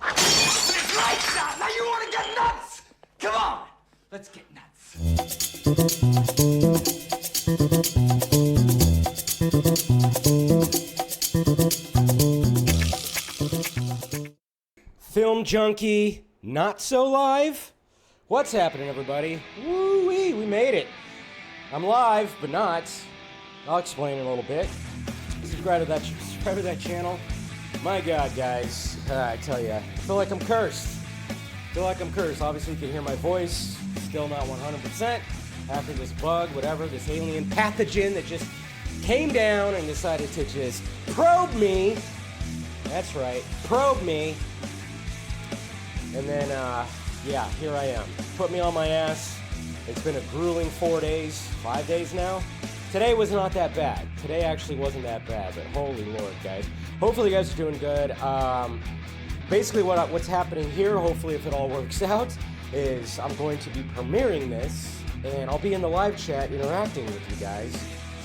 It's lights out! Now you want to get nuts! Come on! Let's get nuts. Film Junkee, not so live? What's happening, everybody? Woo-wee, we made it. I'm live, but not. I'll explain in a little bit. Subscribe to that channel. My God, guys, I tell you, I feel like I'm cursed. Obviously, you can hear my voice. Still not 100% after this bug, whatever, this alien pathogen that just came down and decided to just probe me. That's right, probe me. And then, yeah, here I am. Put me on my ass. It's been a grueling 4 days, 5 days now. Today was not that bad. Today actually wasn't that bad, but holy Lord, guys. Hopefully you guys are doing good. Basically what's happening here, hopefully if it all works out, is I'm going to be premiering this, and I'll be in the live chat interacting with you guys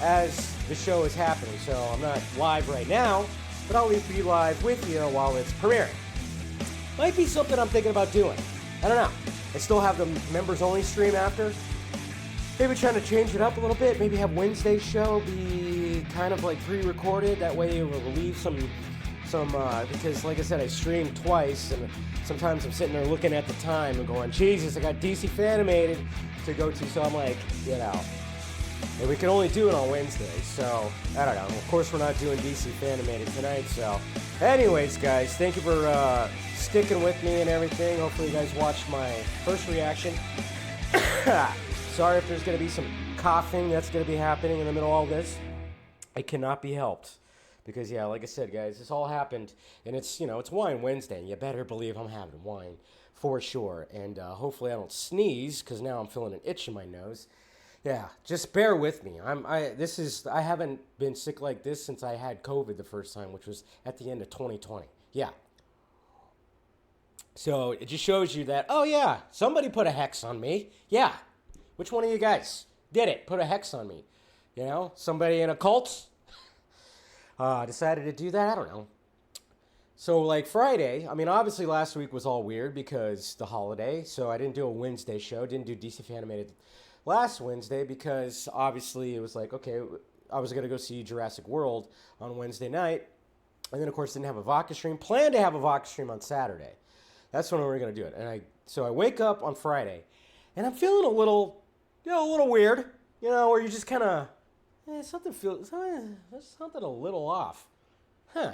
as the show is happening. So I'm not live right now, but I'll be live with you while it's premiering. Might be something I'm thinking about doing. I don't know. I still have the members only stream after. Maybe trying to change it up a little bit. Maybe have Wednesday's show be kind of like pre-recorded. That way it will relieve some because like I said, I stream twice, and sometimes I'm sitting there looking at the time and going, Jesus, I got DC Fanimated to go to. So I'm like, and we can only do it on Wednesday. So I don't know. Of course, we're not doing DC Fanimated tonight. So anyways, guys, thank you for sticking with me and everything. Hopefully you guys watched my first reaction. Sorry if there's going to be some coughing that's going to be happening in the middle of all this. It cannot be helped. Because, yeah, like I said, guys, this all happened. And it's, it's Wine Wednesday. And you better believe I'm having wine for sure. And hopefully I don't sneeze, because now I'm feeling an itch in my nose. Yeah, just bear with me. I haven't been sick like this since I had COVID the first time, which was at the end of 2020. Yeah. So it just shows you that, oh yeah, somebody put a hex on me. Yeah. Which one of you guys did it? Put a hex on me. Somebody in a cult decided to do that. I don't know. So like Friday, obviously last week was all weird because the holiday. So I didn't do a Wednesday show. Didn't do DC Fanimated last Wednesday because obviously it was like, okay, I was going to go see Jurassic World on Wednesday night. And then of course didn't have a vodka stream. Planned to have a vodka stream on Saturday. That's when we were going to do it. And so I wake up on Friday and I'm feeling a little weird, where you just kind of, there's something a little off. Huh.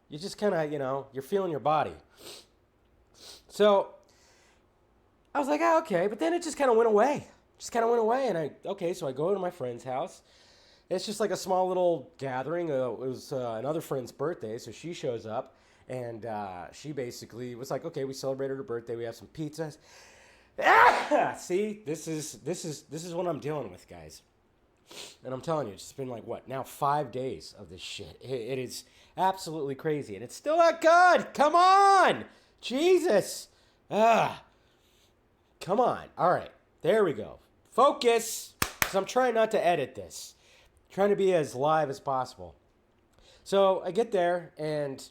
You just kind of, you're feeling your body. So I was like, okay. But then it just kind of went away. And so I go to my friend's house. It's just like a small little gathering. It was another friend's birthday. So she shows up and she basically was like, okay, we celebrated her birthday. We have some pizzas. See, this is what I'm dealing with, guys. And I'm telling you, it's been like, now 5 days of this shit. It is absolutely crazy. And it's still not good. Come on. Jesus. Come on. All right. There we go. Focus. Because I'm trying not to edit this. I'm trying to be as live as possible. So I get there and,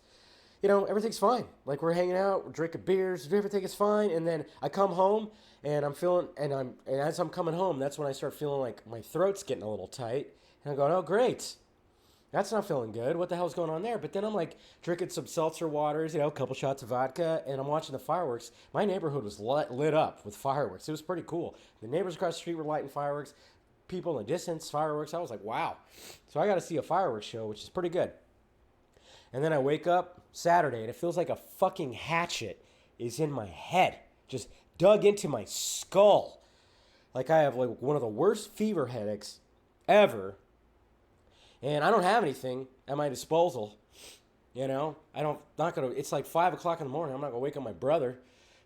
everything's fine. Like we're hanging out, we're drinking beers, everything is fine. And then I come home and and as I'm coming home, that's when I start feeling like my throat's getting a little tight. And I'm going, oh, great. That's not feeling good. What the hell's going on there? But then I'm like drinking some seltzer waters, a couple shots of vodka, and I'm watching the fireworks. My neighborhood was lit up with fireworks. It was pretty cool. The neighbors across the street were lighting fireworks. People in the distance, fireworks. I was like, wow. So I got to see a fireworks show, which is pretty good. And then I wake up Saturday, and it feels like a fucking hatchet is in my head, just dug into my skull. Like I have like one of the worst fever headaches ever. And I don't have anything at my disposal. It's like 5 o'clock in the morning. I'm not going to wake up my brother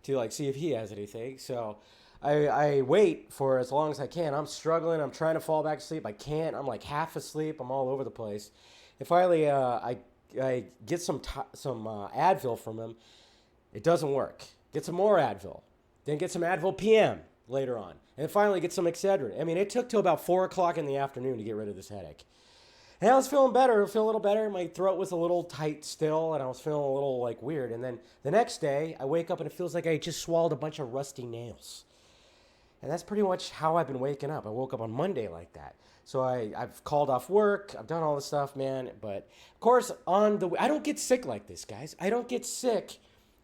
to see if he has anything. So I wait for as long as I can. I'm struggling. I'm trying to fall back asleep. I can't. I'm like half asleep. I'm all over the place. And finally, I get some Advil from him. It doesn't work. Get some more Advil. Then get some Advil PM later on. And finally get some Excedrin. It took till about 4 o'clock in the afternoon to get rid of this headache. And I was feeling better. I feel a little better. My throat was a little tight still, and I was feeling a little like weird. And then the next day, I wake up and it feels like I just swallowed a bunch of rusty nails. And that's pretty much how I've been waking up. I woke up on Monday like that. So I've called off work. I've done all this stuff, man. But of course, I don't get sick like this, guys. I don't get sick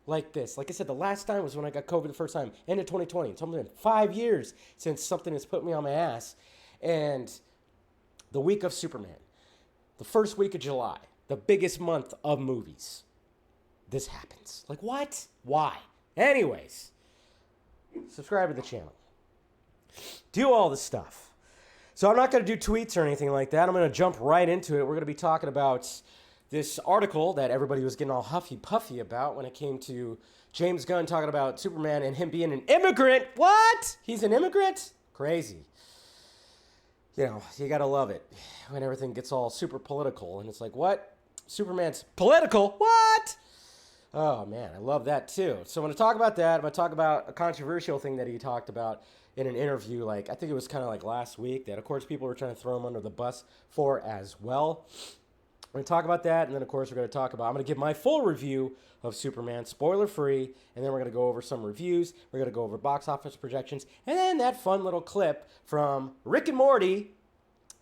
like this. Like I said, the last time was when I got COVID the first time, end of 2020. It's only been 5 years since something has put me on my ass. And the week of Superman, the first week of July, the biggest month of movies, this happens. Like, what? Why? Anyways, subscribe to the channel. Do all the stuff. So I'm not going to do tweets or anything like that. I'm going to jump right into it. We're going to be talking about this article that everybody was getting all huffy-puffy about when it came to James Gunn talking about Superman and him being an immigrant. What? He's an immigrant? Crazy. You know, you got to love it when everything gets all super political. And it's like, what? Superman's political? What? Oh, man, I love that too. So I'm going to talk about that. I'm going to talk about a controversial thing that he talked about in an interview, like, I think it was kind of like last week, that, of course, people were trying to throw him under the bus for as well. We're going to talk about that, and then, of course, we're going to talk about, I'm going to give my full review of Superman, spoiler-free, and then we're going to go over some reviews, we're going to go over box office projections, and then that fun little clip from Rick and Morty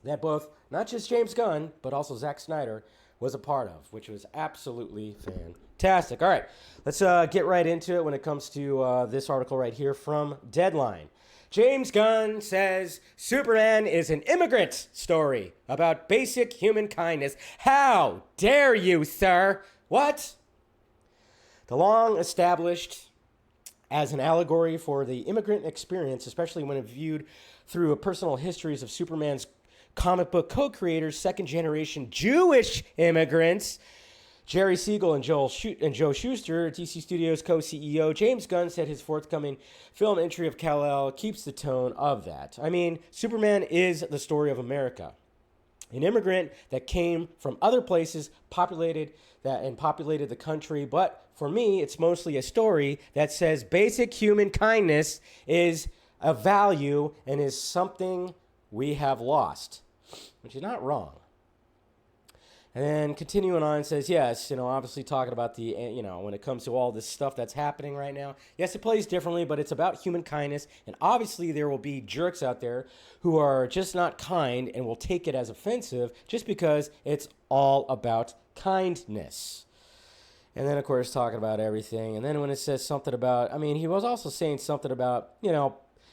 that both, not just James Gunn, but also Zack Snyder was a part of, which was absolutely fantastic. All right, let's get right into it when it comes to this article right here from Deadline. James Gunn says Superman is an immigrant story about basic human kindness. How dare you, sir? What? The long established as an allegory for the immigrant experience, especially when viewed through personal histories of Superman's comic book co-creators, second-generation Jewish immigrants, Jerry Siegel and Joe Shuster, DC Studios co-CEO, James Gunn said his forthcoming film entry of Kal-El keeps the tone of that. I mean, Superman is the story of America. An immigrant that came from other places, populated the country. But for me, it's mostly a story that says basic human kindness is a value and is something we have lost, which is not wrong. And then continuing on says, yes, obviously talking about the, when it comes to all this stuff that's happening right now, yes, it plays differently, but it's about human kindness. And obviously there will be jerks out there who are just not kind and will take it as offensive just because it's all about kindness. And then, of course, talking about everything. And then when it says something about, he was also saying something about,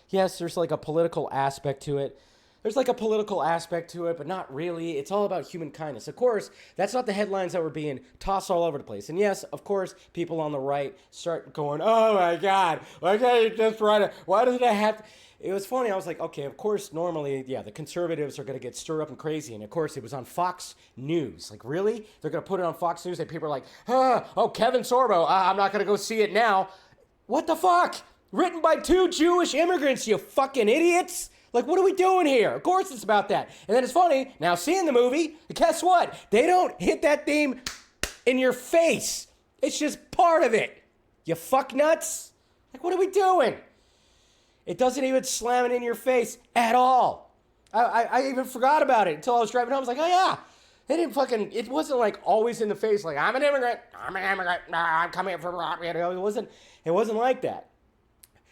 yes, there's like a political aspect to it. There's like a political aspect to it, but not really. It's all about human kindness. Of course, that's not the headlines that were being tossed all over the place. And yes, of course, people on the right start going, oh my God, why can't you just write it? Why does it have to? It was funny. I was like, okay, of course, normally, the conservatives are going to get stirred up and crazy. And of course, it was on Fox News. Like, really? They're going to put it on Fox News and people are like, oh, Kevin Sorbo, I'm not going to go see it now. What the fuck? Written by 2 Jewish immigrants, you fucking idiots. Like, what are we doing here? Of course it's about that. And then it's funny, now seeing the movie, guess what? They don't hit that theme in your face. It's just part of it. You fuck nuts. Like, what are we doing? It doesn't even slam it in your face at all. I even forgot about it until I was driving home. I was like, oh yeah. It wasn't like always in the face, like, I'm an immigrant, I'm coming here from, it wasn't like that.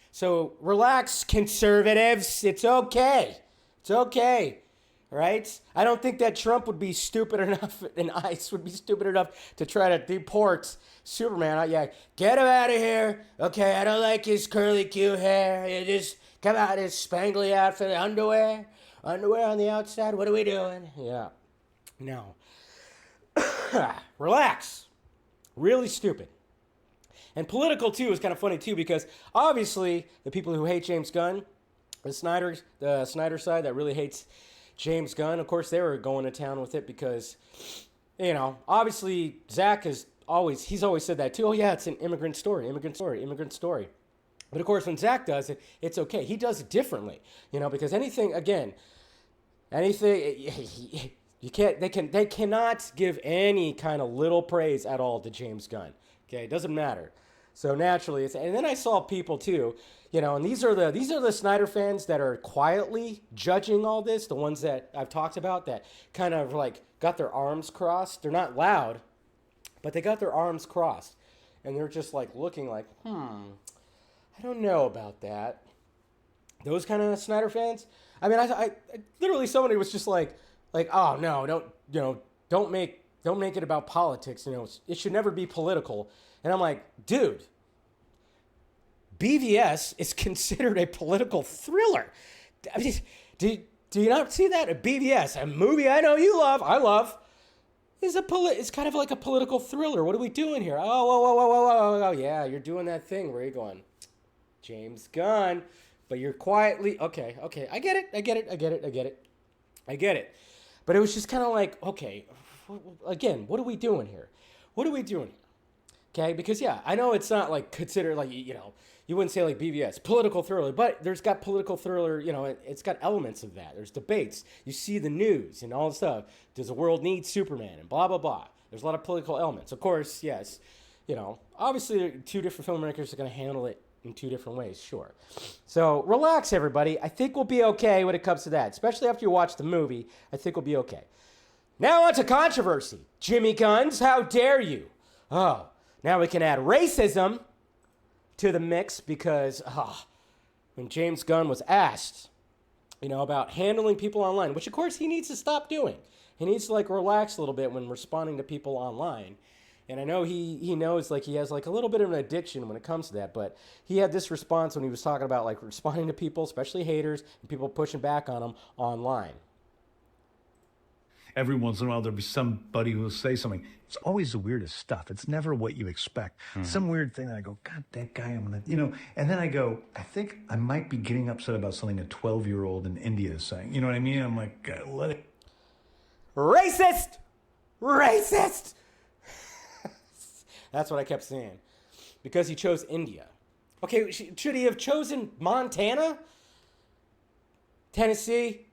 So relax, conservatives. It's okay. It's okay. All right? I don't think that Trump would be stupid enough and ICE would be stupid enough to try to deport Superman. Get him out of here. Okay, I don't like his curly cute hair. You just come out his spangly outfit, underwear on the outside. What are we doing? Yeah. No. Relax. Really stupid. And political, too, is kind of funny, too, because obviously the people who hate James Gunn, the Snyder side that really hates James Gunn, of course, they were going to town with it because, obviously Zack he's always said that, too. Oh, yeah, it's an immigrant story. But, of course, when Zack does it, it's okay. He does it differently, because they cannot give any kind of little praise at all to James Gunn. Okay, it doesn't matter. So naturally, and then I saw people too, and these are the Snyder fans that are quietly judging all this, the ones that I've talked about that kind of like got their arms crossed. They're not loud, but they got their arms crossed, and they're just like looking like, I don't know about that. Those kind of Snyder fans. I mean, I literally somebody was just like, oh no, don't make it about politics. It should never be political. And I'm like, dude, BVS is considered a political thriller. I mean, do you not see that? A BVS, a movie I know you love, I love, it's kind of like a political thriller. What are we doing here? Oh, yeah, you're doing that thing where you're going, James Gunn, but you're quietly, okay, I get it. But it was just kind of like, okay, again, what are we doing here? Okay, because yeah, I know it's not like considered like, you wouldn't say like BVS, political thriller, but there's got political thriller, it's got elements of that. There's debates. You see the news and all this stuff. Does the world need Superman and blah, blah, blah. There's a lot of political elements. Of course, yes, obviously two different filmmakers are going to handle it in two different ways, sure. So relax, everybody. I think we'll be okay when it comes to that, especially after you watch the movie. I think we'll be okay. Now on to controversy. Jimmy Guns, how dare you? Oh, now we can add racism to the mix because when James Gunn was asked, about handling people online, which of course he needs to stop doing. He needs to relax a little bit when responding to people online. And I know he knows he has a little bit of an addiction when it comes to that, but he had this response when he was talking about responding to people, especially haters, and people pushing back on him online. Every once in a while, there'll be somebody who will say something. It's always the weirdest stuff. It's never what you expect. Some weird thing, and I go, God, that guy, I'm going to, and then I go, I think I might be getting upset about something a 12-year-old in India is saying. You know what I mean? I'm like, let it. Racist! That's what I kept saying. Because he chose India. Okay, should he have chosen Montana? Tennessee?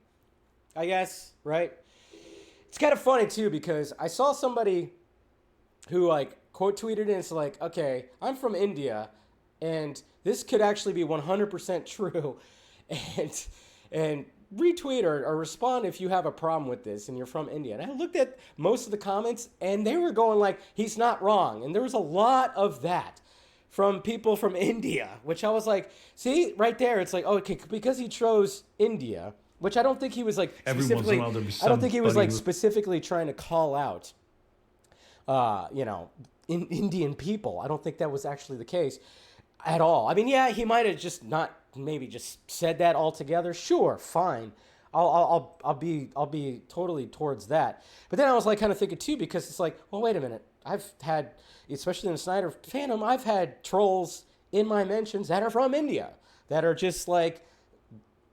I guess, right? It's kind of funny, too, because I saw somebody who, quote tweeted and it's like, okay, I'm from India, and this could actually be 100% true, and retweet or respond if you have a problem with this and you're from India. And I looked at most of the comments, and they were going he's not wrong. And there was a lot of that from people from India, which I was like, see, right there, it's okay, because he chose India, which I don't think he was specifically. I don't think he was specifically trying to call out, Indian people. I don't think that was actually the case at all. I mean, yeah, he might have just not maybe just said that altogether. Sure, fine. I'll be totally towards that. But then I was kind of thinking too, because it's well, wait a minute. I've had, especially in the Snyder fandom, I've had trolls in my mentions that are from India that are just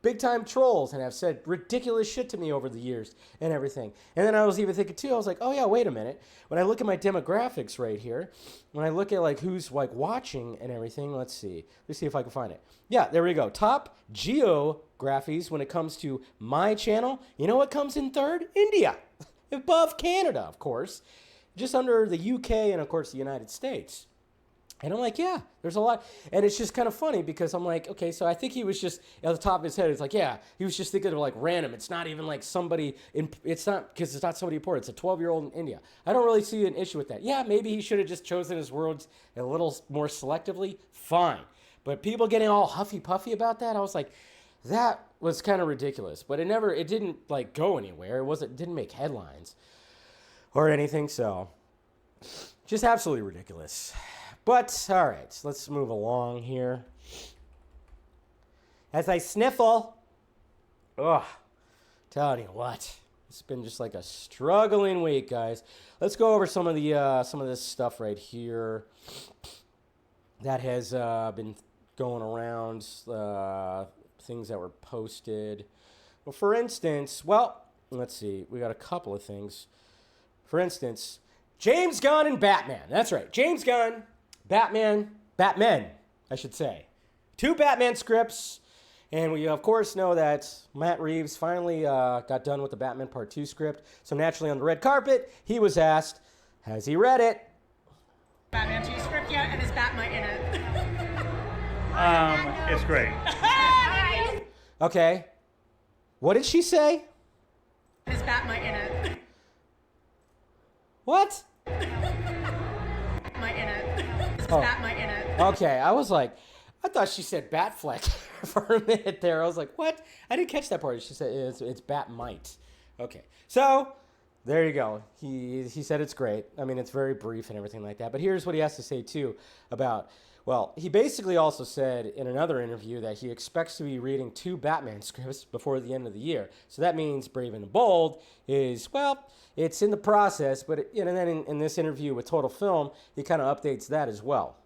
big time trolls and have said ridiculous shit to me over the years and everything. And then I was even thinking too, I was like, oh yeah, wait a minute. When I look at my demographics right here, when I look at who's watching and everything, let's see if I can find it. Yeah, there we go. Top geographies when it comes to my channel. You know what comes in third? India. Above Canada, of course. Just under the UK and of course the United States. And I'm like, yeah, there's a lot. And it's just kind of funny because I'm like, okay, so I think he was just, at the top of his head, it's yeah, he was just thinking of random. It's not even somebody, it's not, because it's not somebody important. It's a 12-year-old in India. I don't really see an issue with that. Yeah, maybe he should have just chosen his words a little more selectively. Fine. But people getting all huffy-puffy about that, I was like, that was kind of ridiculous. But it didn't go anywhere. It didn't make headlines or anything. So just absolutely ridiculous. But, all right, let's move along here. As I sniffle, telling you what, it's been just a struggling week, guys. Let's go over some of this stuff right here that has been going around, things that were posted. Well, for instance, let's see, we got a couple of things. For instance, James Gunn and Batman. That's right, James Gunn. Batmen, I should say. 2 Batman scripts, and we, of course, know that Matt Reeves finally got done with the Batman Part 2 script, so naturally on the red carpet, he was asked, has he read it? Batman 2 script Yeah, and his Batmite in it. It's great. Okay. What did she say? His Batmite in it. What? Batmite in it. His Oh. Batmite in it. Okay, I was like, I thought she said Batfleck for a minute there. I was like, what? I didn't catch that part. She said it's Batmite. Okay, so there you go. He said it's great. I mean, it's very brief and everything like that. But here's what he has to say too about. Well, he basically also said in another interview that he expects to be reading 2 Batman scripts before the end of the year. So that means Brave and the Bold is, well, it's in the process. But and then in this interview with Total Film, he kind of updates that as well.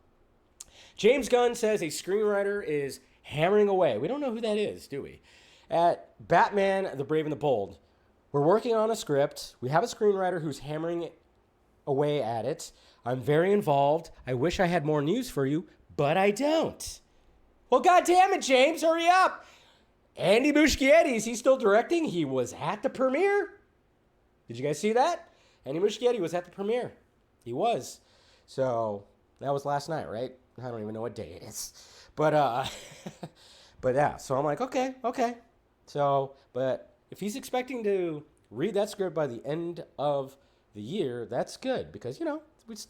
James Gunn says a screenwriter is hammering away. We don't know who that is, do we? At Batman, the Brave and the Bold. We're working on a script. We have a screenwriter who's hammering away at it. I'm very involved. I wish I had more news for you, but I don't. Well, God damn it, James, hurry up. Andy Muschietti, is he still directing? He was at the premiere. Did you guys see that? Andy Muschietti was at the premiere. He was. So that was last night, right? I don't even know what day it is. But but yeah, so I'm like, okay. So, but if he's expecting to read that script by the end of the year, that's good because,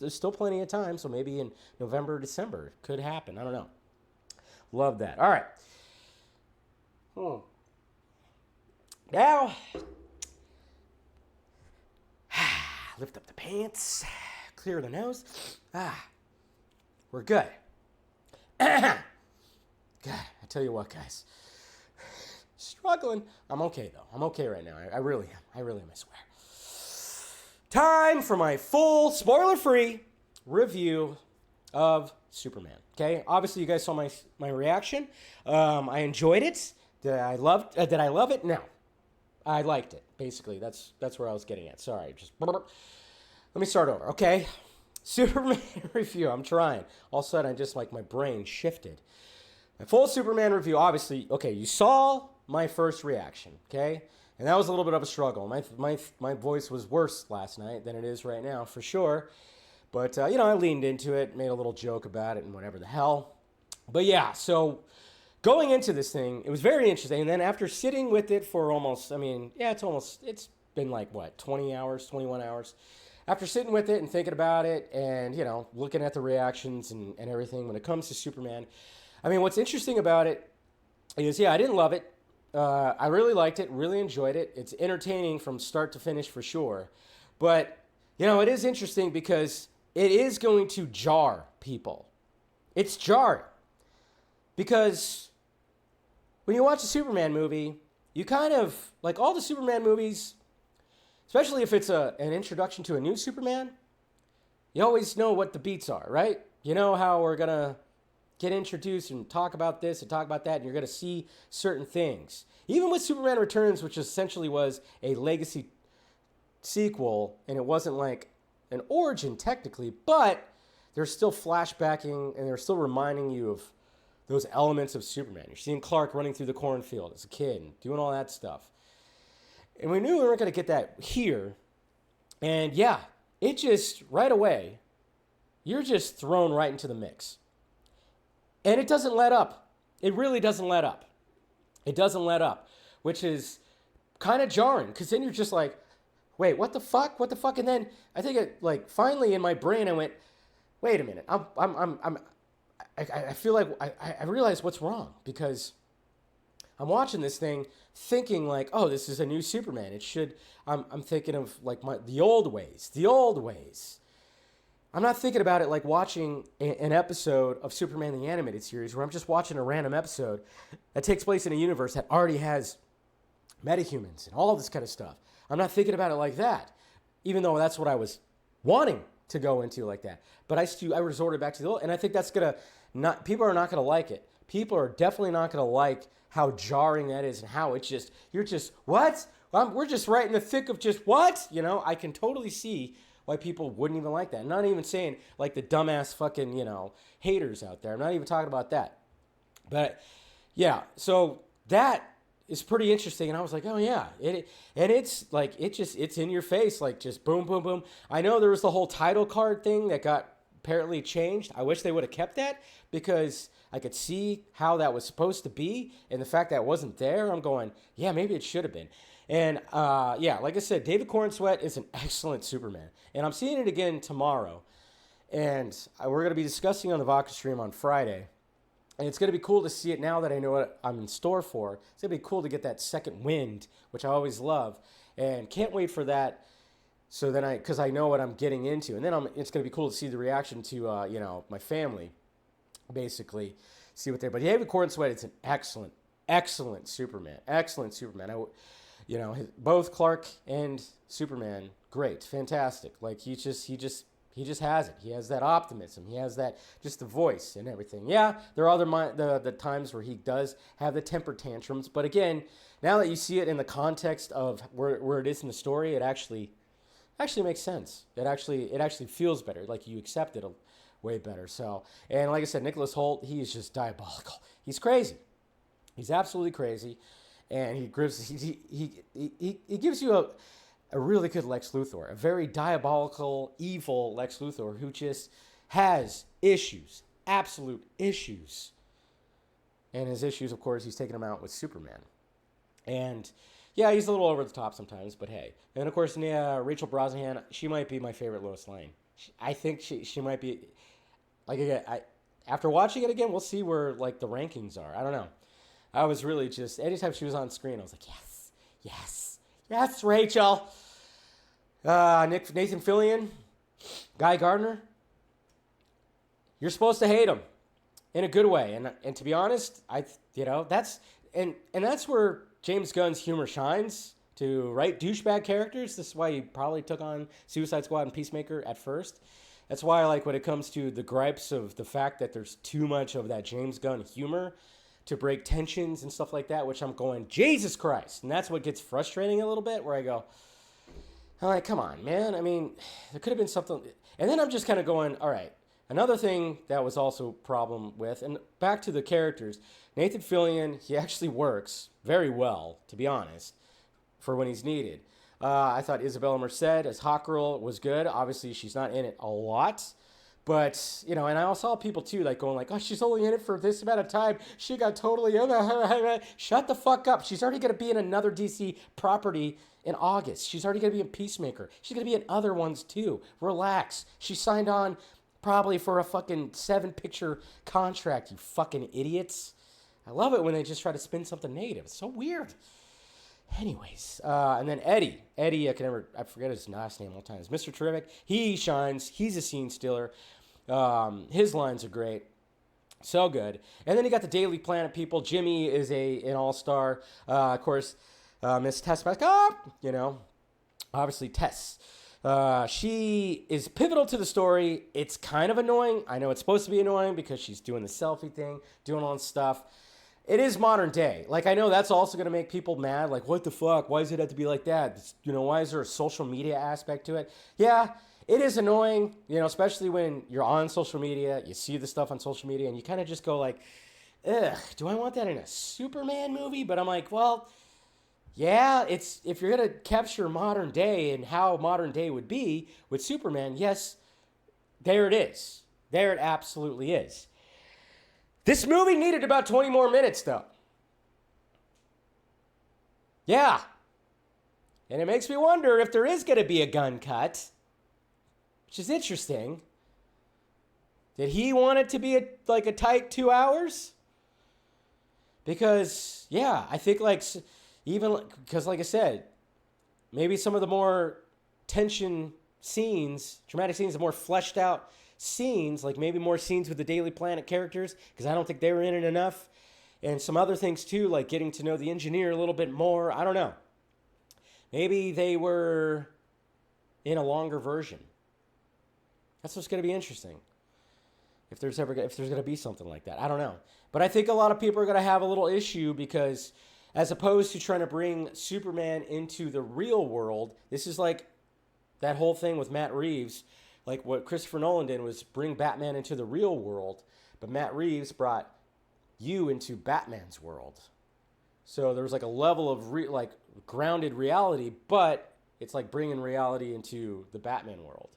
there's still plenty of time. So maybe in November, December, it could happen. I don't know. Love that. All right. Now, lift up the pants, clear the nose. We're good. God, I tell you what, guys. Struggling. I'm okay, though. I'm okay right now. I really am. I swear. Time for my full, spoiler-free review of Superman. Okay? Obviously, you guys saw my reaction. I enjoyed it. Did I love it? No. I liked it. Basically, that's where I was getting at. Sorry. Let me start over, okay? Superman review. I'm trying. All of a sudden, my brain shifted. My full Superman review, obviously, okay, you saw my first reaction, okay? And that was a little bit of a struggle. My voice was worse last night than it is right now, for sure. But, I leaned into it, made a little joke about it and whatever the hell. But, yeah, so going into this thing, it was very interesting. And then after sitting with it for almost, it's been 20 hours, 21 hours. After sitting with it and thinking about it and, looking at the reactions and everything when it comes to Superman, what's interesting about it is, I didn't love it. I really liked it, really enjoyed it. It's entertaining from start to finish for sure. But, it is interesting because it is going to jar people. It's jarring. Because when you watch a Superman movie, you kind of, like all the Superman movies, especially if it's an introduction to a new Superman, you always know what the beats are, right? You know how we're going to get introduced and talk about this and talk about that, and you're going to see certain things. Even with Superman Returns, which essentially was a legacy sequel, and it wasn't like an origin technically, but they're still flashbacking and they're still reminding you of those elements of Superman. You're seeing Clark running through the cornfield as a kid and doing all that stuff. And we knew we weren't going to get that here. And yeah, it just, right away, you're just thrown right into the mix. And it doesn't let up. It really doesn't let up. It doesn't let up, which is kind of jarring because then you're just like, wait, what the fuck? What the fuck? And then I think finally in my brain I went, wait a minute. I feel like I realized what's wrong because I'm watching this thing thinking like, oh, this is a new Superman. It should. I'm thinking of the old ways. I'm not thinking about it like watching an episode of Superman the Animated Series where I'm just watching a random episode that takes place in a universe that already has metahumans and all this kind of stuff. I'm not thinking about it like that, even though that's what I was wanting to go into like that. But I resorted back to the old, and I think that's people are not gonna like it. People are definitely not gonna like how jarring that is and how it's just, you're just, what? We're just right in the thick of just what? I can totally see why people wouldn't even like that. I'm not even saying like the dumbass fucking, haters out there. I'm not even talking about that. But yeah, so that is pretty interesting. And I was like, oh yeah. It's in your face, like just boom, boom, boom. I know there was the whole title card thing that got apparently changed. I wish they would have kept that because I could see how that was supposed to be. And the fact that it wasn't there, I'm going, yeah, maybe it should have been. And yeah, like I said, David Cornsweet is an excellent Superman. And I'm seeing it again tomorrow. And we're going to be discussing on the Vodka stream on Friday. And it's going to be cool to see it now that I know what I'm in store for. It's going to be cool to get that second wind, which I always love. And can't wait for that. So then because I know what I'm getting into. And then it's going to be cool to see the reaction to, my family, basically. See what but David Cornsweet is an excellent Superman. Excellent Superman. Both Clark and Superman, great, fantastic. Like, he just has it. He has that optimism. He has that, just the voice and everything. Yeah, there are the times where he does have the temper tantrums. But again, now that you see it in the context of where it is in the story, it actually makes sense. It actually feels better. Like, you accept it way better. So, and like I said, Nicholas Hoult, he is just diabolical. He's crazy. He's absolutely crazy. And he gives you a really good Lex Luthor, a very diabolical, evil Lex Luthor who just has issues, absolute issues. And his issues, of course, he's taking them out with Superman. And yeah, he's a little over the top sometimes, but hey. And of course, Rachel Brosnahan, she might be my favorite Lois Lane. I think she might be, like, again, after watching it again, we'll see where, like, the rankings are. I don't know. I was really just, anytime she was on screen, I was like, yes, Rachel. Nathan Fillion, Guy Gardner, you're supposed to hate him in a good way. And to be honest, that's where James Gunn's humor shines, to write douchebag characters. This is why he probably took on Suicide Squad and Peacemaker at first. That's why I like when it comes to the gripes of the fact that there's too much of that James Gunn humor to break tensions and stuff like that, which I'm going, Jesus Christ. And that's what gets frustrating a little bit, where I'm like, come on, man. I mean, there could have been something. And then I'm just kind of going, all right. Another thing that was also a problem with, and back to the characters, Nathan Fillion, he actually works very well, to be honest, for when he's needed. I thought Isabella Merced as Hawkgirl was good. Obviously, she's not in it a lot. But, and I saw people, too, like, going like, oh, she's only in it for this amount of time. She got totally... Shut the fuck up. She's already going to be in another DC property in August. She's already going to be in Peacemaker. She's going to be in other ones, too. Relax. She signed on probably for a fucking 7-picture contract, you fucking idiots. I love it when they just try to spin something negative. It's so weird. Anyways, and then Eddie, I forget his last name all the time. It's Mr. Terrific. He shines. He's a scene stealer. His lines are great. So good. And then you got the Daily Planet people. Jimmy is an all-star. Of course, Miss Tess obviously Tess. She is pivotal to the story. It's kind of annoying. I know it's supposed to be annoying because she's doing the selfie thing, doing all this stuff. It is modern day. Like, I know that's also going to make people mad. Like, what the fuck? Why does it have to be like that? Why is there a social media aspect to it? Yeah, it is annoying, especially when you're on social media, you see the stuff on social media, and you kind of just go like, ugh, do I want that in a Superman movie? But I'm like, well, yeah, if you're going to capture modern day and how modern day would be with Superman, yes, there it is. There it absolutely is. This movie needed about 20 more minutes, though. Yeah. And it makes me wonder if there is going to be a Gunn cut, which is interesting. Did he want it to be a tight 2 hours? Because, yeah, I think because like I said, maybe some of the more tension scenes, dramatic scenes, the more fleshed out scenes, like maybe more scenes with the Daily Planet characters, because I don't think they were in it enough, and some other things too, like getting to know the engineer a little bit more. I don't know. Maybe they were in a longer version. That's what's going to be interesting. If there's going to be something like that, I don't know. But I think a lot of people are going to have a little issue because, as opposed to trying to bring Superman into the real world, this is like that whole thing with Matt Reeves. Like what Christopher Nolan did was bring Batman into the real world, but Matt Reeves brought you into Batman's world. So there was like a level of grounded reality, but it's like bringing reality into the Batman world,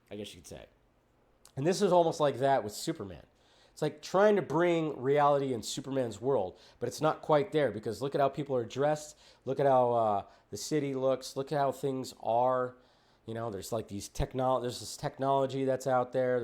I guess you could say. And this is almost like that with Superman. It's like trying to bring reality in Superman's world, but it's not quite there because look at how people are dressed. Look at how the city looks. Look at how things are. You know, there's like there's this technology that's out there.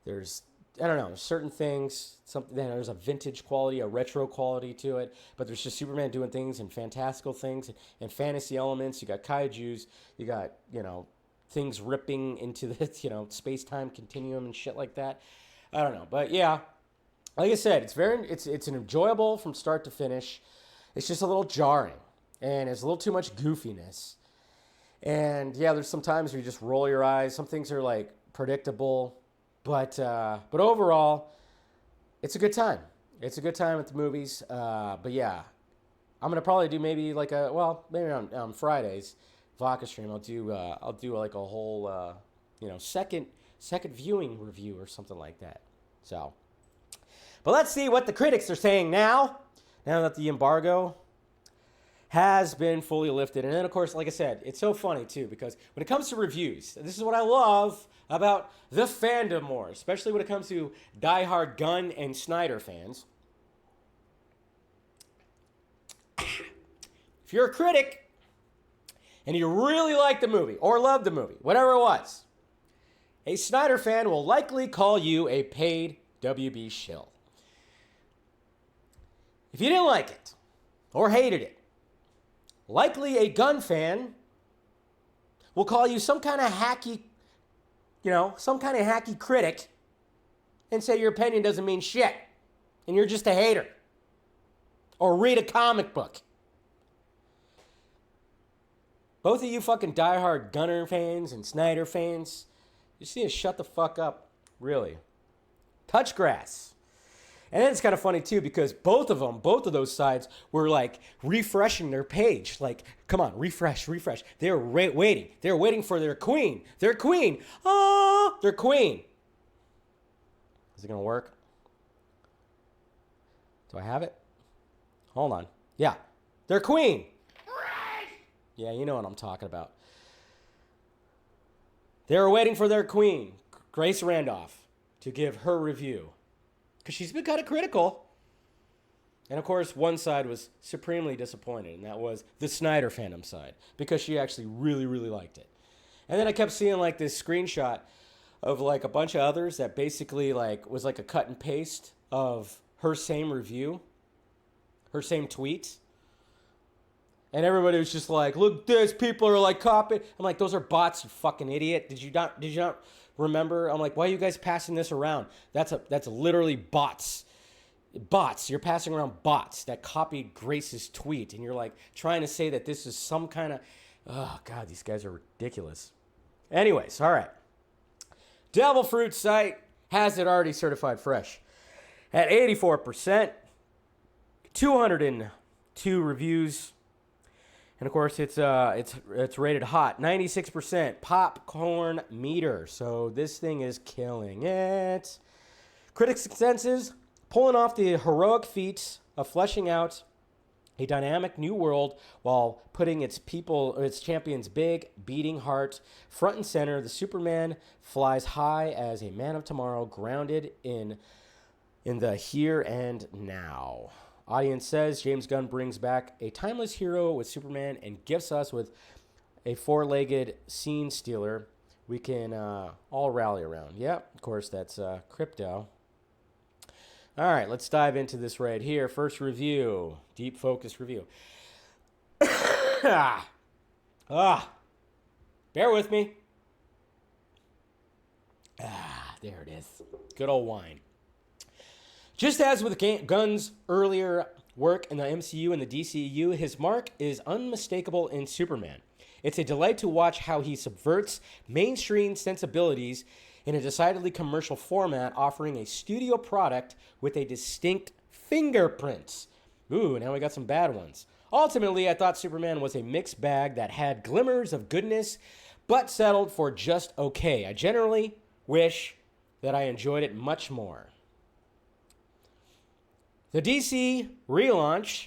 There's I don't know, there's certain things, there's a vintage quality, a retro quality to it, but there's just Superman doing things and fantastical things and fantasy elements. You got kaijus, you got, you know, things ripping into the, you know, space-time continuum and shit like that. I don't know, but yeah, like I said, it's an enjoyable from start to finish. It's just a little jarring, and it's a little too much goofiness. And yeah, there's some times where you just roll your eyes. Some things are like predictable, but overall, it's a good time. It's a good time at the movies. But yeah, I'm gonna probably do maybe maybe on Fridays, Vodka stream. I'll do like a whole second viewing review or something like that. So, but let's see what the critics are saying now that the embargo has been fully lifted. And then, of course, like I said, it's so funny, too, because when it comes to reviews, this is what I love about the fandom more, especially when it comes to diehard Gunn and Snyder fans. If you're a critic and you really like the movie or love the movie, whatever it was, a Snyder fan will likely call you a paid WB shill. If you didn't like it or hated it, likely a Gunn fan will call you some kind of hacky critic and say your opinion doesn't mean shit and you're just a hater. Or read a comic book. Both of you fucking diehard Gunner fans and Snyder fans, you just need to shut the fuck up, really. Touch grass. And then it's kind of funny, too, because both of those sides were, like, refreshing their page. Like, come on, refresh. They were waiting. They were waiting for their queen. Their queen. Oh, their queen. Is it going to work? Do I have it? Hold on. Yeah. Their queen. Yeah, you know what I'm talking about. They were waiting for their queen, Grace Randolph, to give her review. Because she's been kind of critical. And, of course, one side was supremely disappointed, and that was the Snyder fandom side, because she actually really, really liked it. And then I kept seeing, like, this screenshot of, like, a bunch of others that basically, like, was like a cut and paste of her same review, her same tweet. And everybody was just like, look, this, people are, like, copying. I'm like, those are bots, you fucking idiot. Did you not remember? I'm like, why are you guys passing this around? That's literally bots. Bots. You're passing around bots that copied Grace's tweet. And you're like trying to say that this is some kind of, oh God, these guys are ridiculous. Anyways, all right. Devil Fruit site has it already certified fresh at 84%, 202 reviews. And of course, it's rated hot, 96% popcorn meter. So this thing is killing it. Critics' consensus, pulling off the heroic feat of fleshing out a dynamic new world while putting its champions' big, beating heart front and center. The Superman flies high as a man of tomorrow, grounded in the here and now. Audience says James Gunn brings back a timeless hero with Superman and gifts us with a four-legged scene stealer we can all rally around. Yep, of course, that's Crypto. All right, let's dive into this right here. First review, deep focus review. Bear with me. There it is. Good old wine. Just as with Gunn's earlier work in the MCU and the DCU, his mark is unmistakable in Superman. It's a delight to watch how he subverts mainstream sensibilities in a decidedly commercial format, offering a studio product with a distinct fingerprint. Ooh, now we got some bad ones. Ultimately, I thought Superman was a mixed bag that had glimmers of goodness, but settled for just okay. I generally wish that I enjoyed it much more. The DC relaunch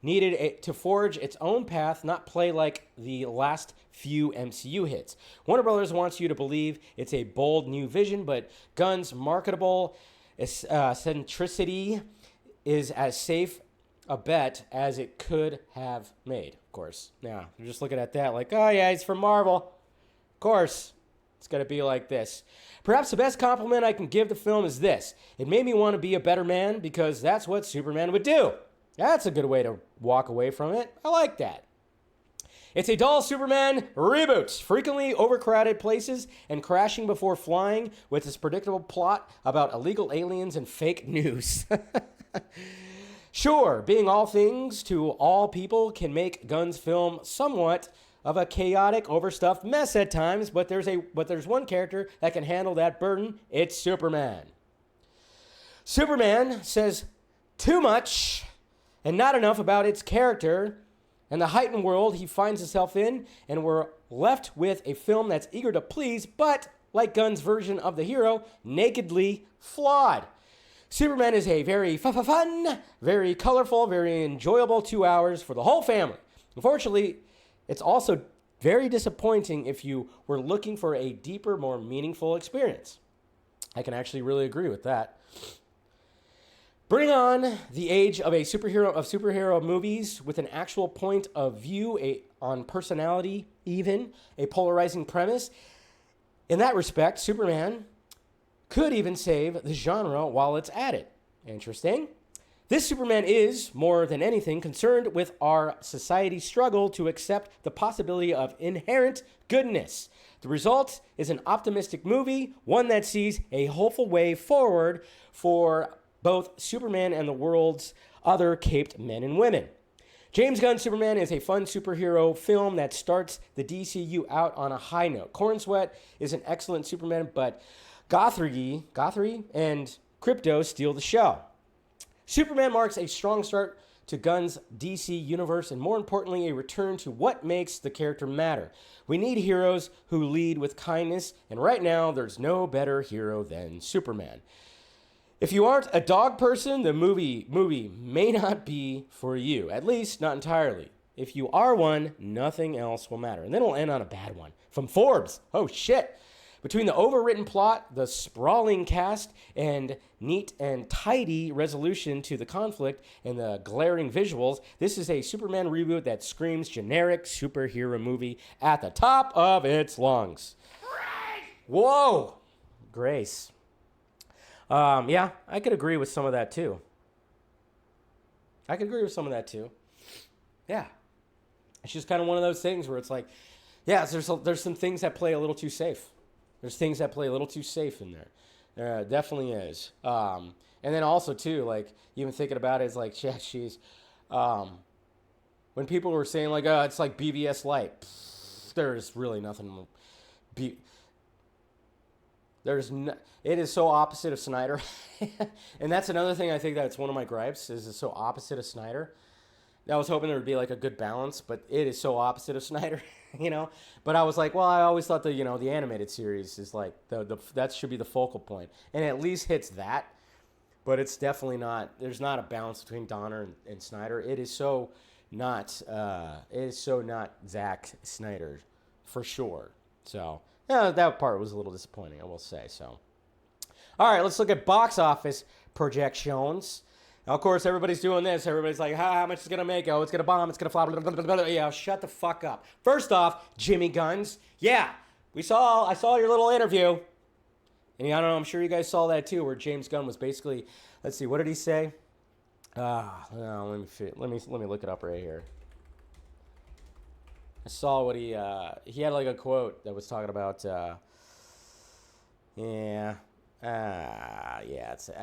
needed to forge its own path, not play like the last few MCU hits. Warner Brothers wants you to believe it's a bold new vision, but Gunn's marketable centricity is as safe a bet as it could have made, of course. Now, you're just looking at that like, oh yeah, he's from Marvel. Of course, it's going to be like this. Perhaps the best compliment I can give the film is this. It made me want to be a better man because that's what Superman would do. That's a good way to walk away from it. I like that. It's a dull Superman reboot, frequently overcrowded places and crashing before flying with its predictable plot about illegal aliens and fake news. Sure, being all things to all people can make Gunn's film somewhat of a chaotic, overstuffed mess at times, but there's one character that can handle that burden. It's Superman. Superman says too much and not enough about its character and the heightened world he finds himself in, and we're left with a film that's eager to please, but, like Gunn's version of the hero, nakedly flawed. Superman is a very fun, very colorful, very enjoyable 2 hours for the whole family. Unfortunately, it's also very disappointing if you were looking for a deeper, more meaningful experience. I can actually really agree with that. Bring on the age of superhero movies with an actual point of view on personality, even a polarizing premise. In that respect, Superman could even save the genre while it's at it. Interesting. This Superman is, more than anything, concerned with our society's struggle to accept the possibility of inherent goodness. The result is an optimistic movie, one that sees a hopeful way forward for both Superman and the world's other caped men and women. James Gunn's Superman is a fun superhero film that starts the DCU out on a high note. Corn Sweat is an excellent Superman, but Gothry and Crypto steal the show. Superman marks a strong start to Gunn's DC universe and, more importantly, a return to what makes the character matter. We need heroes who lead with kindness, and right now there's no better hero than Superman. If you aren't a dog person, the movie may not be for you, at least not entirely. If you are one, nothing else will matter. And then we'll end on a bad one. From Forbes. Oh, shit. Between the overwritten plot, the sprawling cast, and neat and tidy resolution to the conflict and the glaring visuals, this is a Superman reboot that screams generic superhero movie at the top of its lungs. Whoa! Grace. Yeah, I could agree with some of that too. Yeah. It's just kind of one of those things where it's like, yeah, there's some things that play a little too safe. There's things that play a little too safe in there. There definitely is. And then also too, like, even thinking about it, it's like, yeah, she's, when people were saying like, oh, it's like BVS Light, there's really nothing. It is so opposite of Snyder. And that's another thing I think that's one of my gripes, is it's so opposite of Snyder. I was hoping there would be like a good balance, but it is so opposite of Snyder, you know? But I was like, well, I always thought the animated series is like, that should be the focal point. And it at least hits that, but it's definitely not, there's not a balance between Donner and Snyder. It is so not Zack Snyder, for sure. So, yeah, that part was a little disappointing, I will say, so. All right, let's look at box office projections. Now, of course, everybody's doing this. Everybody's like, how much is it going to make? Oh, it's going to bomb. It's going to flop. Blah, blah, blah, blah. Yeah, shut the fuck up. First off, Jimmy Guns. Yeah, I saw your little interview. And I don't know, I'm sure you guys saw that too, where James Gunn was basically, let's see, what did he say? Let me look it up right here. I saw what he had like a quote that was talking about, I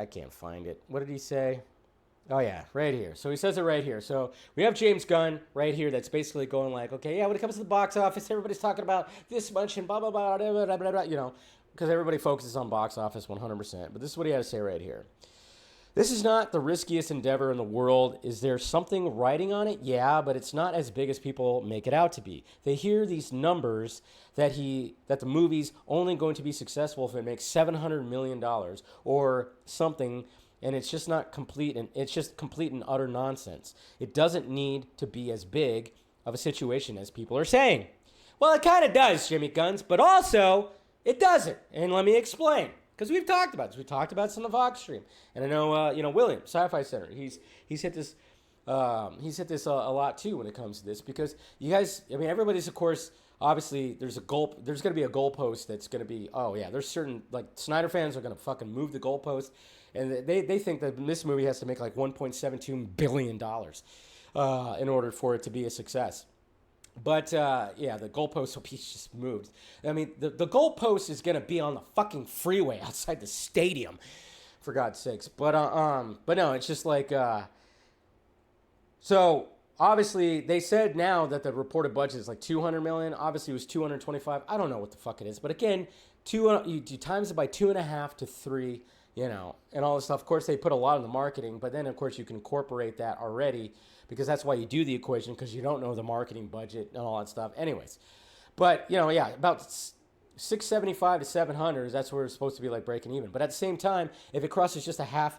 can't find it. What did he say? Oh, yeah, right here. So he says it right here. So we have James Gunn right here that's basically going like, okay, yeah, when it comes to the box office, everybody's talking about this much and blah, blah, blah, blah, blah, blah, blah, you know, because everybody focuses on box office 100%. But this is what he had to say right here. This is not the riskiest endeavor in the world. Is there something writing on it? Yeah, but it's not as big as people make it out to be. They hear these numbers that the movie's only going to be successful if it makes $700 million or something, and it's just not complete, and it's just complete and utter nonsense. It doesn't need to be as big of a situation as people are saying. Well, it kind of does, Jimmy Guns, but also it doesn't. And let me explain. Because we've talked about this. We talked about this on the Vox stream. And I know, William, Sci-Fi Center, he's hit this a lot too when it comes to this. Because you guys, I mean, everybody's, of course, obviously there's going to be a goalpost that's going to be, there's certain, like, Snyder fans are going to fucking move the goalpost. And they think that this movie has to make like $1.72 billion in order for it to be a success. But, the goalpost will be just moved. I mean, the goalpost is going to be on the fucking freeway outside the stadium, for God's sakes. But no, it's just like, so obviously they said now that the reported budget is like 200 million. Obviously it was 225. I don't know what the fuck it is. But again, you times it by 2.5 to 3, and all this stuff. Of course, they put a lot in the marketing, but then, of course, you can incorporate that already because that's why you do the equation, because you don't know the marketing budget and all that stuff. Anyways, but, about 675 to 700, that's where it's supposed to be like breaking even. But at the same time, if it crosses just $500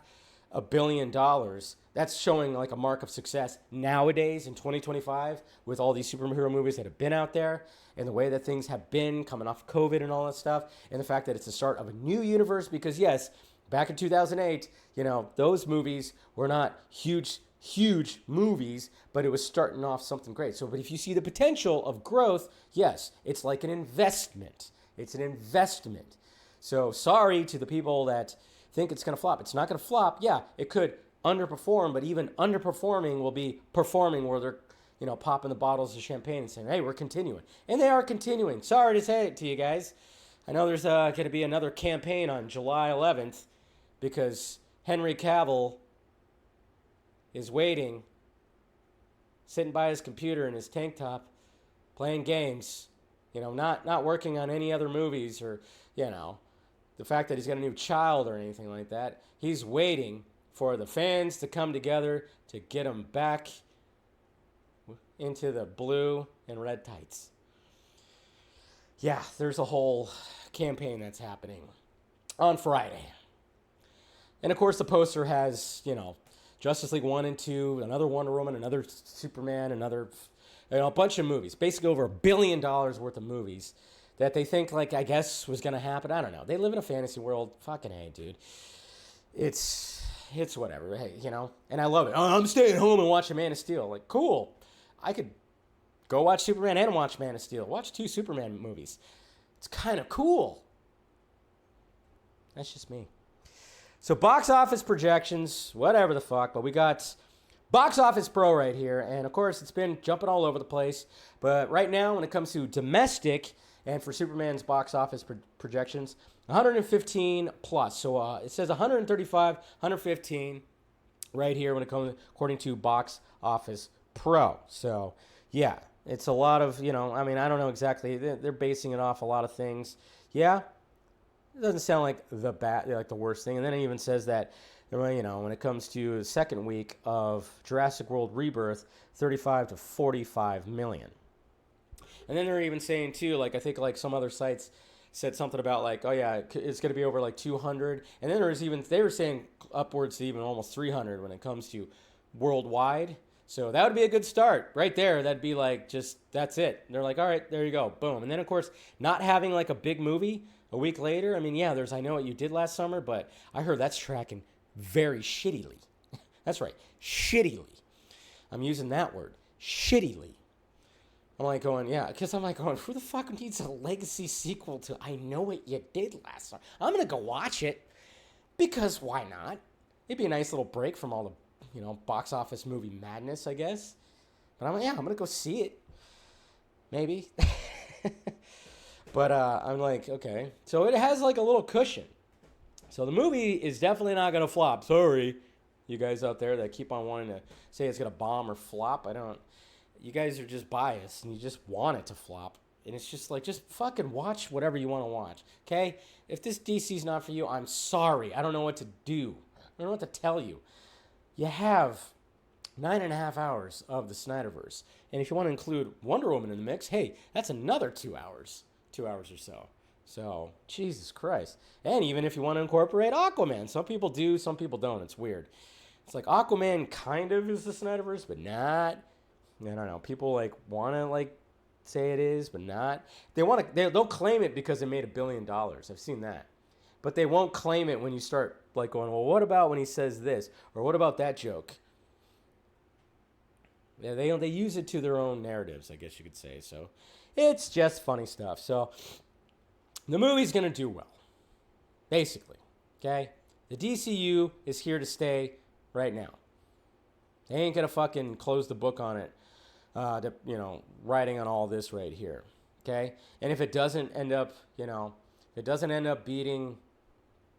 million, that's showing like a mark of success nowadays in 2025 with all these superhero movies that have been out there and the way that things have been coming off COVID and all that stuff, and the fact that it's the start of a new universe because, yes, back in 2008, those movies were not huge movies, but it was starting off something great. So, but if you see the potential of growth, yes, it's like an investment. It's an investment. So sorry to the people that think it's going to flop. It's not going to flop. Yeah, it could underperform, but even underperforming will be performing where they're, popping the bottles of champagne and saying, hey, we're continuing. And they are continuing. Sorry to say it to you guys. I know there's going to be another campaign on July 11th because Henry Cavill is waiting, sitting by his computer in his tank top, playing games, not working on any other movies or, the fact that he's got a new child or anything like that. He's waiting for the fans to come together to get him back into the blue and red tights. Yeah, there's a whole campaign that's happening on Friday. And of course the poster has, Justice League 1 and 2, another Wonder Woman, another Superman, another, a bunch of movies. Basically over $1 billion worth of movies that they think, like, I guess was going to happen. I don't know. They live in a fantasy world. Fucking A, dude. It's whatever. Hey, and I love it. Oh, I'm staying home and watching Man of Steel. Like, cool. I could go watch Superman and watch Man of Steel. Watch 2 Superman movies. It's kind of cool. That's just me. So box office projections, whatever the fuck, but we got Box Office Pro right here, and of course it's been jumping all over the place, but right now when it comes to domestic and for Superman's box office projections, 115 plus. So it says 135, 115 right here when it comes, according to Box Office Pro. So yeah, it's a lot of, I don't know exactly, they're basing it off a lot of things. Yeah. It doesn't sound like the worst thing. And then it even says that, when it comes to the second week of Jurassic World Rebirth, 35 to 45 million. And then they're even saying too, like, I think like some other sites said something about like, oh yeah, it's going to be over like 200. And then they were saying upwards to even almost 300 when it comes to worldwide. So that would be a good start right there. That'd be like, that's it. And they're like, all right, there you go. Boom. And then of course, not having like a big movie a week later. I mean, yeah, there's I Know What You Did Last Summer, but I heard that's tracking very shittily. That's right. Shittily. I'm using that word. Shittily. I'm like going, yeah, because I'm like going, who the fuck needs a legacy sequel to I Know What You Did Last Summer? I'm going to go watch it because why not? It'd be a nice little break from all the, box office movie madness, I guess. But I'm going to go see it. Maybe. But I'm like, okay. So it has like a little cushion. So the movie is definitely not going to flop. Sorry, you guys out there that keep on wanting to say it's going to bomb or flop. You guys are just biased and you just want it to flop. And it's just like, just fucking watch whatever you want to watch. Okay? If this DC's not for you, I'm sorry. I don't know what to do. I don't know what to tell you. You have 9.5 hours of the Snyderverse. And if you want to include Wonder Woman in the mix, hey, that's another 2 hours. 2 hours or so. So, Jesus Christ. And even if you want to incorporate Aquaman. Some people do, some people don't. It's weird. It's like Aquaman kind of is the Snyderverse, but not. I don't know. People like want to like say it is, but not. They'll claim it because they made $1 billion. I've seen that. But they won't claim it when you start like going, well, what about when he says this? Or what about that joke? Yeah, they use it to their own narratives, I guess you could say. So it's just funny stuff. So the movie's going to do well, basically. Okay? The DCU is here to stay right now. They ain't going to fucking close the book on it, writing on all this right here. Okay? And if it doesn't end up, beating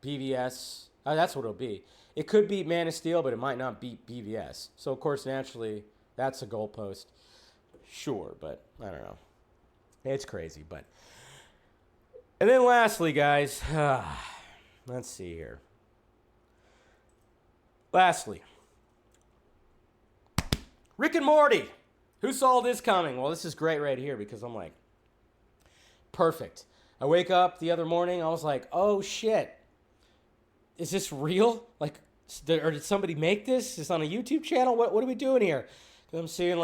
BVS, that's what it'll be. It could beat Man of Steel, but it might not beat BVS. So, of course, naturally, that's a goalpost. Sure, but I don't know. It's crazy, but... And then lastly, guys, let's see here. Lastly, Rick and Morty. Who saw this coming? Well, this is great right here because I'm like, perfect. I wake up the other morning, I was like, oh shit. Is this real? Like, or did somebody make this? Is this on a YouTube channel? What are we doing here? I'm seeing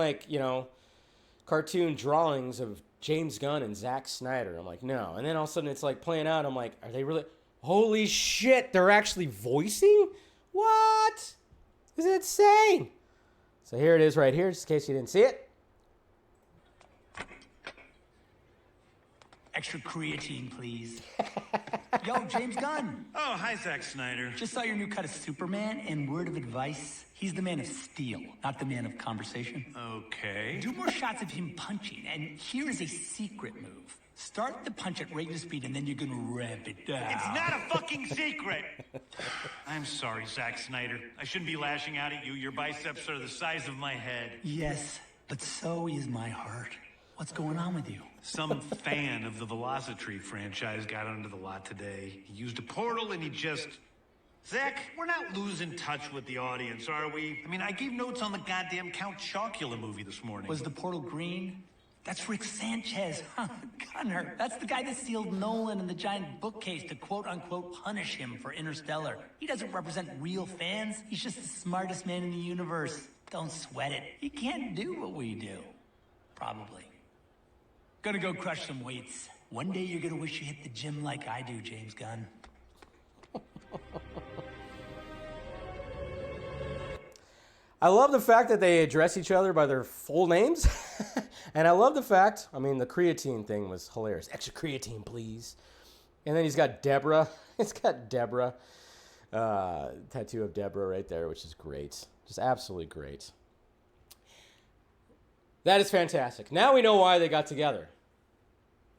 cartoon drawings of James Gunn and Zack Snyder. I'm like, no. And then all of a sudden it's like playing out. I'm like, are they really? Holy shit, they're actually voicing? What? This is insane. So here it is right here, just in case you didn't see it. Extra creatine, please. Yo, James Gunn. Oh, hi, Zack Snyder. Just saw your new cut of Superman, and word of advice, he's the man of steel, not the man of conversation. Okay. Do more shots of him punching, and here is a secret move. Start the punch at regular speed, and then you're gonna ramp it down. It's not a fucking secret! I'm sorry, Zack Snyder. I shouldn't be lashing out at you. Your biceps are the size of my head. Yes, but so is my heart. What's going on with you? Some fan of the Velocity franchise got onto the lot today. He used a portal and he just... Zack, we're not losing touch with the audience, are we? I mean, I gave notes on the goddamn Count Chocula movie this morning. Was the portal green? That's Rick Sanchez, Gunner. That's the guy that sealed Nolan in the giant bookcase to quote-unquote punish him for Interstellar. He doesn't represent real fans. He's just the smartest man in the universe. Don't sweat it. He can't do what we do. Probably. Gonna go crush some weights. One day you're gonna wish you hit the gym like I do, James Gunn. I love the fact that they address each other by their full names. And I love the fact, the creatine thing was hilarious. Extra creatine, please. And then he's got Deborah. It's got Deborah. Tattoo of Deborah right there, which is great. Just absolutely great. That is fantastic. Now we know why they got together.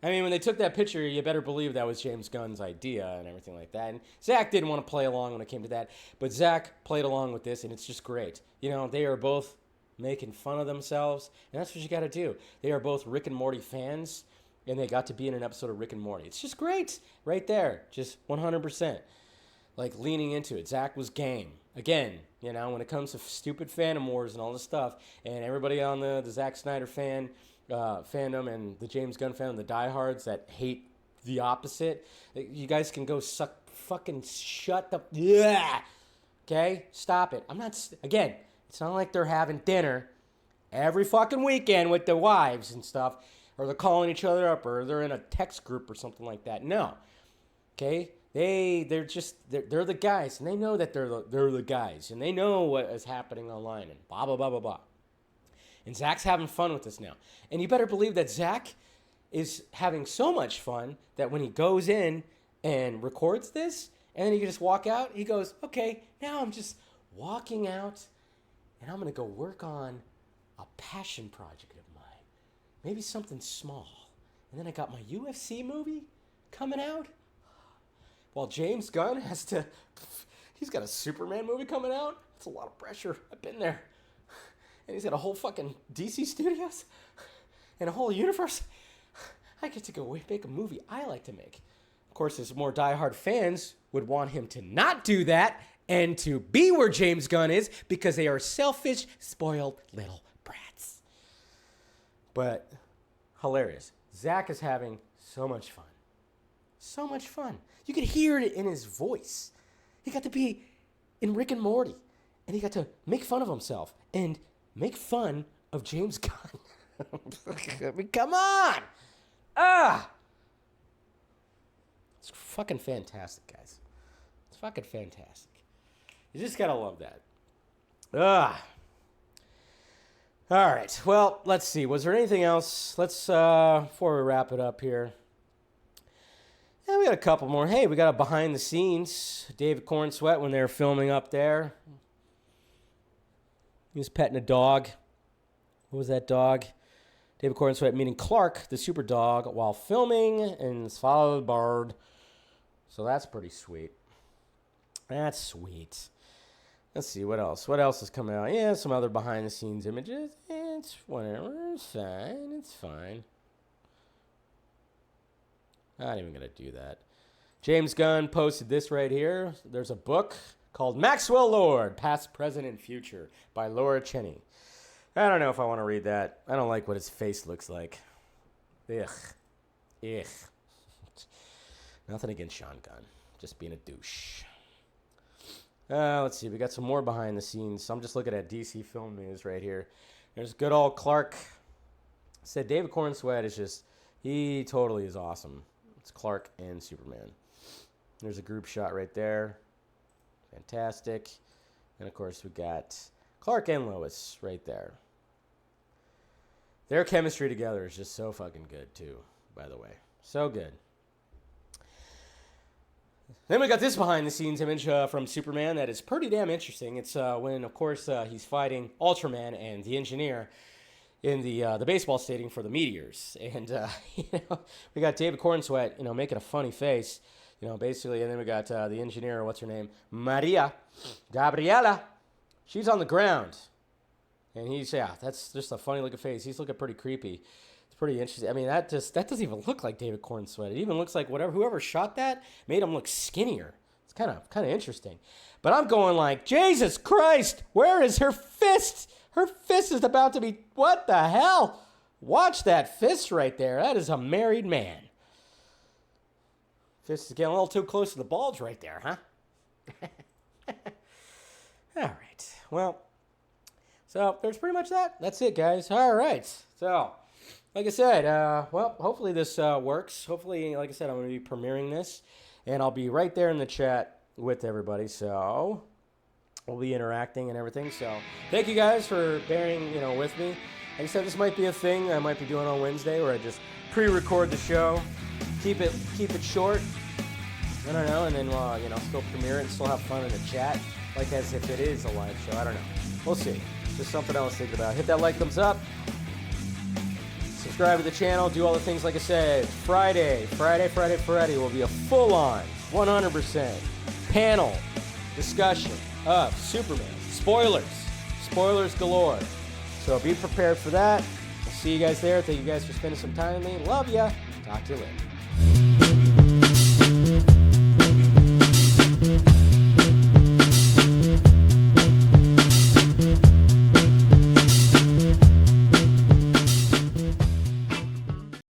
When they took that picture, you better believe that was James Gunn's idea and everything like that. And Zack didn't want to play along when it came to that. But Zack played along with this, and it's just great. They are both making fun of themselves, and that's what you got to do. They are both Rick and Morty fans, and they got to be in an episode of Rick and Morty. It's just great right there, just 100%. Like leaning into it. Zack was game. Again, when it comes to stupid fandom wars and all this stuff, and everybody on the Zack Snyder fandom and the James Gunn fandom, the diehards that hate the opposite, you guys can go fucking shut the... Yeah. Okay? Stop it. Again, it's not like they're having dinner every fucking weekend with their wives and stuff, or they're calling each other up, or they're in a text group or something like that. No. Okay? They're the guys, and they know that they're the guys, and they know what is happening online, and blah, blah, blah, blah, blah. And Zack's having fun with this now. And you better believe that Zack is having so much fun that when he goes in and records this, and then he can just walk out, he goes, okay, now I'm just walking out, and I'm going to go work on a passion project of mine. Maybe something small. And then I got my UFC movie coming out. While James Gunn he's got a Superman movie coming out. It's a lot of pressure. I've been there. And he's got a whole fucking DC studios and a whole universe. I get to go make a movie I like to make. Of course, his more diehard fans would want him to not do that and to be where James Gunn is because they are selfish, spoiled little brats. But hilarious. Zack is having so much fun. So much fun. You could hear it in his voice. He got to be in Rick and Morty. And he got to make fun of himself and make fun of James Gunn. I mean, come on! Ah! It's fucking fantastic, guys. It's fucking fantastic. You just gotta love that. Ah. All right. Well, let's see. Was there anything else? Let's, before we wrap it up here. Yeah, we got a couple more. Hey, we got a behind the scenes. David Cornsweet when they were filming up there. He was petting a dog. What was that dog? David Cornsweet meeting Clark, the super dog, while filming and followed Bard. So that's pretty sweet. That's sweet. Let's see, what else? What else is coming out? Yeah, some other behind-the-scenes images. It's whatever. It's fine. It's fine. Not even going to do that. James Gunn posted this right here. There's a book called Maxwell Lord, Past, Present, and Future by Laura Cheney. I don't know if I want to read that. I don't like what his face looks like. Ugh. Ugh. Nothing against Sean Gunn. Just being a douche. Let's see. We got some more behind the scenes. I'm just looking at DC Film News right here. There's good old Clark. Said David Cornsweet is just, he totally is awesome. It's Clark and Superman. There's a group shot right there. Fantastic. And of course we got Clark and Lois right there. Their chemistry together is just so fucking good too, by the way. So good. Then we got this behind-the-scenes image from Superman that is pretty damn interesting. It's when, of course, he's fighting Ultraman and the Engineer in the baseball stadium for the Meteors. And, we got David Cornsweet, making a funny face, basically. And then we got the Engineer, what's her name? Maria Gabriela. She's on the ground. And he's, that's just a funny-looking face. He's looking pretty creepy. Pretty interesting. I mean, that doesn't even look like David Cornsweet. It even looks like whoever shot that made him look skinnier. It's kind of interesting. But I'm going like, Jesus Christ, where is her fist? Her fist is about to be, what the hell? Watch that fist right there. That is a married man. Fist is getting a little too close to the bulge right there, huh? All right. Well, so there's pretty much that. That's it, guys. All right. So, like I said, hopefully this works. Hopefully, like I said, I'm going to be premiering this, and I'll be right there in the chat with everybody, so we'll be interacting and everything. So thank you guys for bearing, with me. Like I said, this might be a thing I might be doing on Wednesday where I just pre-record the show, keep it short, I don't know, and then, still premiere it and still have fun in the chat, like as if it is a live show. I don't know. We'll see. Just something else to think about. Hit that like, thumbs up. Subscribe to the channel, do all the things like I said. Friday will be a full-on, 100% panel discussion of Superman. Spoilers galore. So be prepared for that. I'll see you guys there. Thank you guys for spending some time with me. Love ya. Talk to you later.